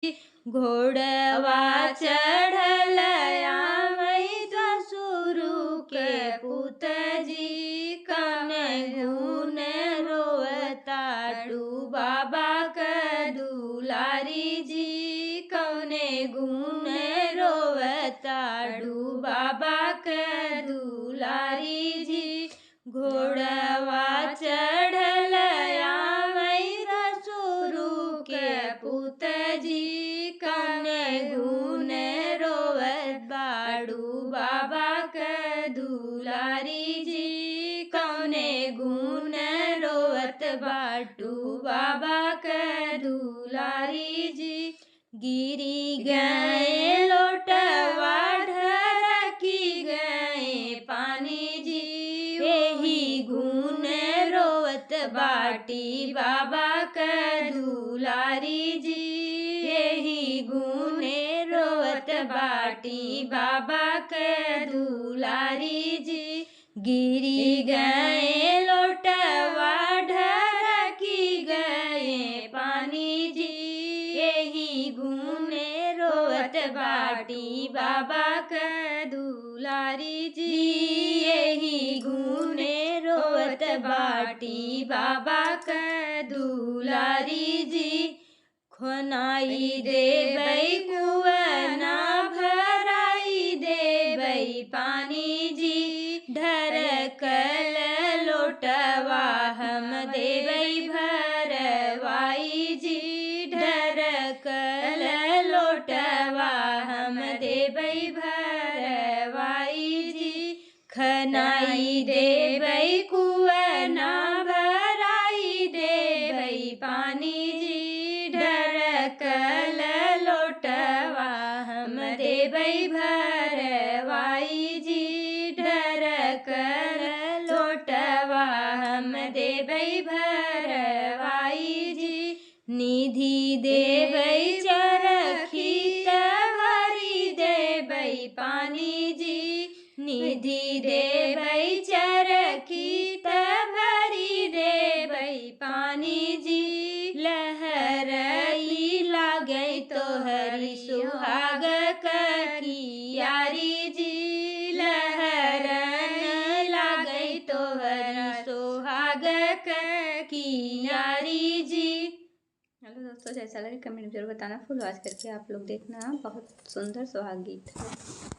घोड़वा चढ़ल आवै ससुरु के पुत जी, कने गुन रोवताडू बाबा के दुलारी जी, कौने गुन रोवताडू बाबा के दुलारी जी। घोड़वा चढ़ल आवै ससुरु के पुत जी, कने गुन रोवत बाड़ू बाबा के दुलारी जी, कौने गुन रोवत बाटू बाबा के दुलारी जी। गिरी गए लोटवा ढरकी गए पानी जी, एही गुन रोवत बाटी बाबा के दुलारी जी, एही गुन रोवत बाटी बाबा के दुलारी जी। गिरी गए लोटवा ढरकी गए पानी जी, एही गुन रोवत बाटी बाबा के दुलारी जी, एही गुन रोवत बाटी बाबा के दुलारी जी। खोनाई देबै कुआना भराई देबै पानी जी, ढरकल लोटवा हम देबै भरवाई जी, ढरकल लोटवा हम देबै भरवाई जी। खनाई देबै कुआना भराई देबै पानी जी, ढरकल लोटवा हम देबै भरवाई जी, ढरकल लोटवा हम देबै भरवाई जी। निधि देबै चरखी त भरी देबै पानी जी, निधि देबै चरखी त भरी देबै पानी जी। लहरई लागै तोहरी सुहाग कियारी जी, लहरन लागै तोहरी सुहाग कियारी जी। हेलो दोस्तों, जैसा लगे कमेंट में जरूर बताना। फुल वॉच करके आप लोग देखना, बहुत सुंदर सुहाग गीत है।